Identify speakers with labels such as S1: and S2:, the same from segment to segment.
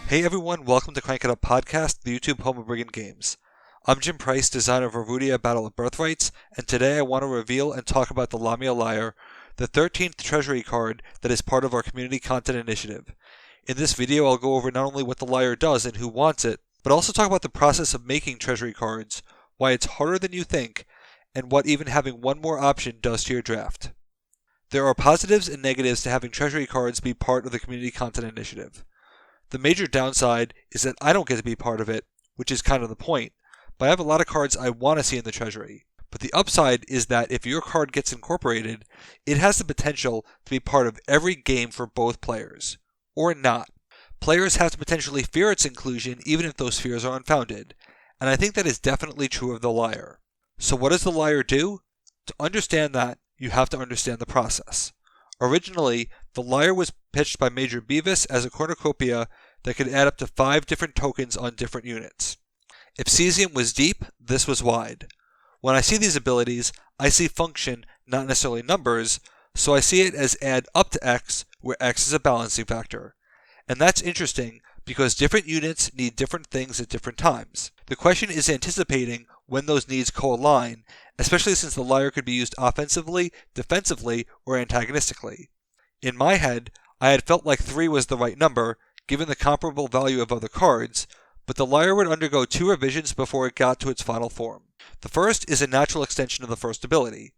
S1: Hey everyone, welcome to Crank It Up Podcast, the YouTube home of Brigand Games. I'm Jim Price, designer of Erudia Battle of Birthrights, and today I want to reveal and talk about the Lamia Lyre, the 13th Treasury Card that is part of our Community Content Initiative. In this video I'll go over not only what the Lyre does and who wants it, but also talk about the process of making Treasury Cards, why it's harder than you think, and what even having one more option does to your draft. There are positives and negatives to having Treasury Cards be part of the Community Content Initiative. The major downside is that I don't get to be part of it, which is kind of the point, but I have a lot of cards I want to see in the Treasury. But the upside is that if your card gets incorporated, it has the potential to be part of every game for both players. Or not. Players have to potentially fear its inclusion even if those fears are unfounded, and I think that is definitely true of the Lyre. So what does the Lyre do? To understand that, you have to understand the process. Originally, the Lyre was pitched by Major Beavis as a cornucopia that could add up to 5 different tokens on different units. If Cesium was deep, this was wide. When I see these abilities, I see function, not necessarily numbers, so I see it as add up to X, where X is a balancing factor. And that's interesting because different units need different things at different times. The question is anticipating when those needs co-align, especially since the Lyre could be used offensively, defensively, or antagonistically. In my head, I had felt like 3 was the right number, given the comparable value of other cards, but the Lyre would undergo 2 revisions before it got to its final form. The first is a natural extension of the first ability.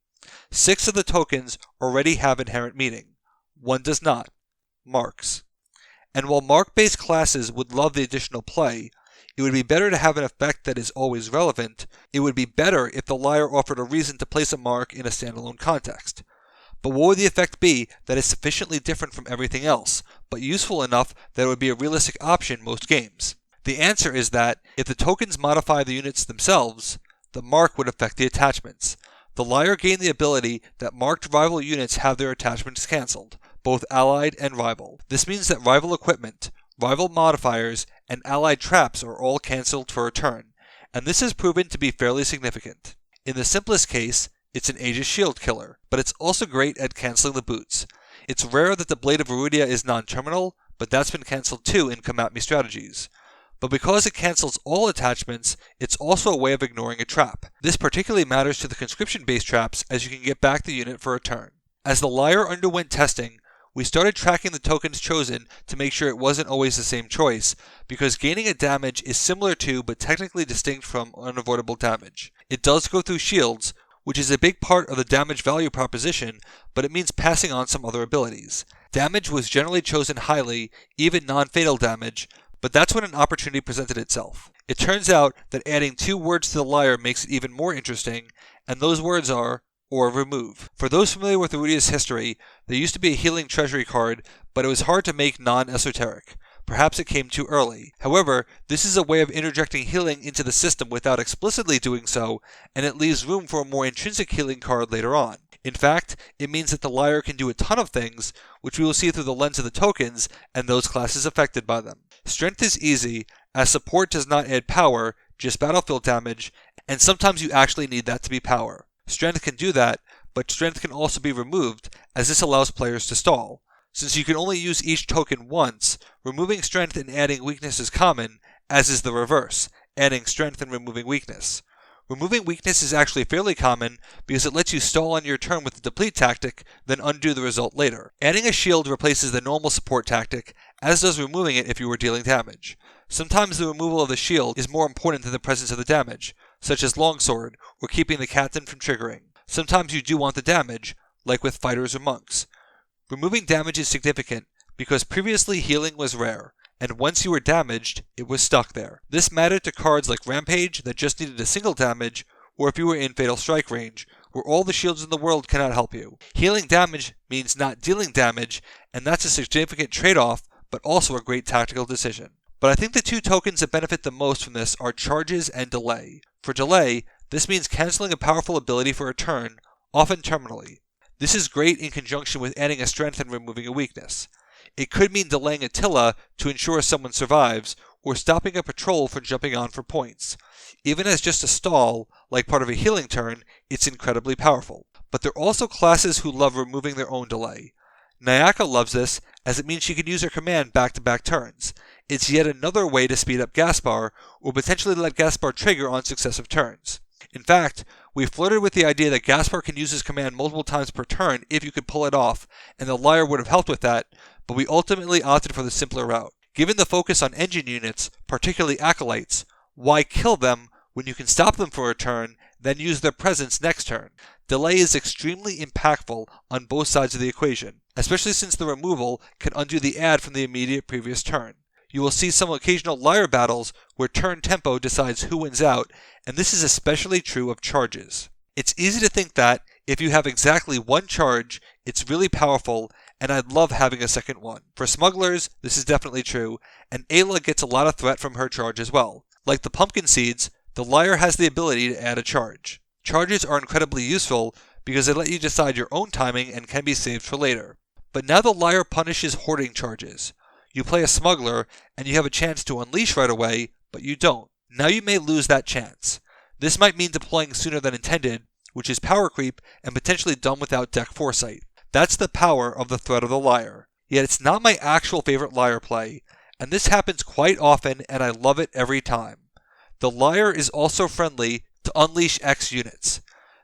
S1: 6 of the tokens already have inherent meaning. 1 does not. Marks. And while mark-based classes would love the additional play, it would be better to have an effect that is always relevant. It would be better if the Lyre offered a reason to place a mark in a standalone context. But what would the effect be that is sufficiently different from everything else, but useful enough that it would be a realistic option most games? The answer is that, if the tokens modify the units themselves, the mark would affect the attachments. The Lyre gained the ability that marked rival units have their attachments cancelled, both allied and rival. This means that rival equipment, rival modifiers, and allied traps are all cancelled for a turn, and this has proven to be fairly significant. In the simplest case, it's an Aegis shield killer, but it's also great at cancelling the boots. It's rare that the Blade of Erudia is non-terminal, but that's been cancelled too in Come At Me strategies. But because it cancels all attachments, it's also a way of ignoring a trap. This particularly matters to the conscription-based traps, as you can get back the unit for a turn. As the Lyre underwent testing, we started tracking the tokens chosen to make sure it wasn't always the same choice, because gaining a damage is similar to but technically distinct from unavoidable damage. It does go through shields, which is a big part of the damage value proposition, but it means passing on some other abilities. Damage was generally chosen highly, even non-fatal damage, but that's when an opportunity presented itself. It turns out that adding 2 words to the Lyre makes it even more interesting, and those words are or remove. For those familiar with Erudia's history, there used to be a healing treasury card, but it was hard to make non-esoteric. Perhaps it came too early. However, this is a way of interjecting healing into the system without explicitly doing so, and it leaves room for a more intrinsic healing card later on. In fact, it means that the Lyre can do a ton of things, which we will see through the lens of the tokens and those classes affected by them. Strength is easy, as support does not add power, just battlefield damage, and sometimes you actually need that to be power. Strength can do that, but strength can also be removed, as this allows players to stall. Since you can only use each token once, removing strength and adding weakness is common, as is the reverse, adding strength and removing weakness. Removing weakness is actually fairly common because it lets you stall on your turn with the deplete tactic, then undo the result later. Adding a shield replaces the normal support tactic, as does removing it if you were dealing damage. Sometimes the removal of the shield is more important than the presence of the damage, such as longsword or keeping the captain from triggering. Sometimes you do want the damage, like with fighters or monks. Removing damage is significant because previously healing was rare, and once you were damaged, it was stuck there. This mattered to cards like Rampage that just needed a single damage, or if you were in Fatal Strike range, where all the shields in the world cannot help you. Healing damage means not dealing damage, and that's a significant trade-off, but also a great tactical decision. But I think the 2 tokens that benefit the most from this are Charges and Delay. For Delay, this means cancelling a powerful ability for a turn, often terminally. This is great in conjunction with adding a strength and removing a weakness. It could mean delaying Attila to ensure someone survives, or stopping a patrol from jumping on for points. Even as just a stall, like part of a healing turn, it's incredibly powerful. But there are also classes who love removing their own delay. Nayaka loves this, as it means she can use her command back-to-back turns. it's yet another way to speed up Gaspar, or potentially let Gaspar trigger on successive turns. In fact, we flirted with the idea that Gaspar can use his command multiple times per turn if you could pull it off, and the Lyre would have helped with that, but we ultimately opted for the simpler route. Given the focus on engine units, particularly acolytes, why kill them when you can stop them for a turn, then use their presence next turn? Delay is extremely impactful on both sides of the equation, especially since the removal can undo the add from the immediate previous turn. You will see some occasional Lyre battles where turn tempo decides who wins out, and this is especially true of charges. It's easy to think that, if you have exactly one charge, it's really powerful, and I'd love having a second one. For smugglers, this is definitely true, and Ayla gets a lot of threat from her charge as well. Like the pumpkin seeds, the Lyre has the ability to add a charge. Charges are incredibly useful because they let you decide your own timing and can be saved for later. But now the Lyre punishes hoarding charges. You play a smuggler, and you have a chance to unleash right away, but you don't. Now you may lose that chance. This might mean deploying sooner than intended, which is power creep and potentially done without deck foresight. That's the power of the threat of the Lyre. Yet it's not my actual favorite Lyre play, and this happens quite often and I love it every time. The Lyre is also friendly to unleash X units.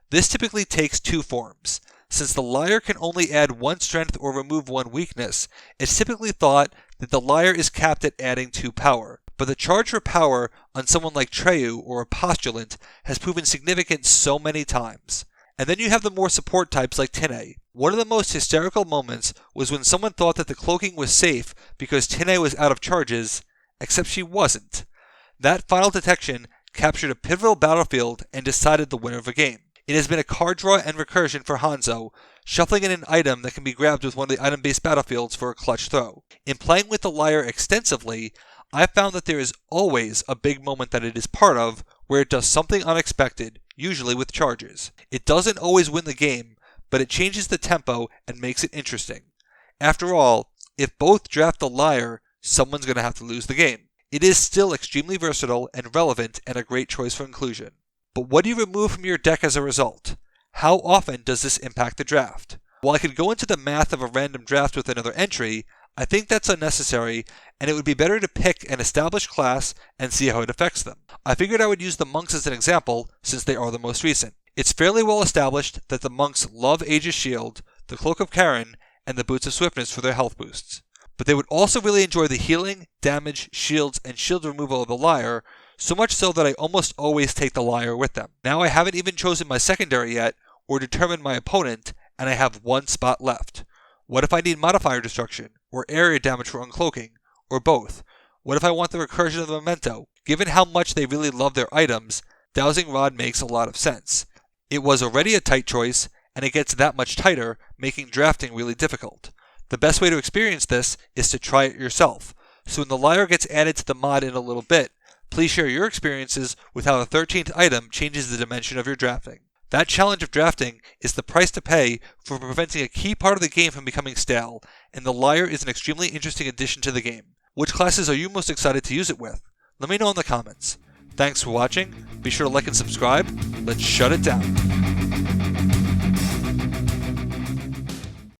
S1: This typically takes two forms. Since the Lyre can only add one strength or remove one weakness, it's typically thought that the Lyre is capped at adding 2 power. But the charge for power on someone like Treyu or a postulant has proven significant so many times. And then you have the more support types like Tine. One of the most hysterical moments was when someone thought that the cloaking was safe because Tine was out of charges, except she wasn't. That final detection captured a pivotal battlefield and decided the winner of a game. It has been a card draw and recursion for Hanzo, shuffling in an item that can be grabbed with one of the item-based battlefields for a clutch throw. In playing with the Lyre extensively, I found that there is always a big moment that it is part of where it does something unexpected, usually with charges. It doesn't always win the game, but it changes the tempo and makes it interesting. After all, if both draft the Lyre, someone's going to have to lose the game. It is still extremely versatile and relevant and a great choice for inclusion. But what do you remove from your deck as a result? How often does this impact the draft? While I could go into the math of a random draft with another entry, I think that's unnecessary, and it would be better to pick an established class and see how it affects them. I figured I would use the monks as an example, since they are the most recent. It's fairly well established that the monks love Aegis Shield, the Cloak of Charon, and the Boots of Swiftness for their health boosts. But they would also really enjoy the healing, damage, shields, and shield removal of the Lyre, so much so that I almost always take the Lyre with them. Now I haven't even chosen my secondary yet, or determined my opponent, and I have one spot left. What if I need modifier destruction, or area damage for uncloaking, or both? What if I want the recursion of the memento? Given how much they really love their items, Dowsing Rod makes a lot of sense. It was already a tight choice, and it gets that much tighter, making drafting really difficult. The best way to experience this is to try it yourself. So when the Lyre gets added to the mod in a little bit, please share your experiences with how the 13th item changes the dimension of your drafting. That challenge of drafting is the price to pay for preventing a key part of the game from becoming stale, and the Lyre is an extremely interesting addition to the game. Which classes are you most excited to use it with? Let me know in the comments. Thanks for watching. Be sure to like and subscribe. Let's shut it down.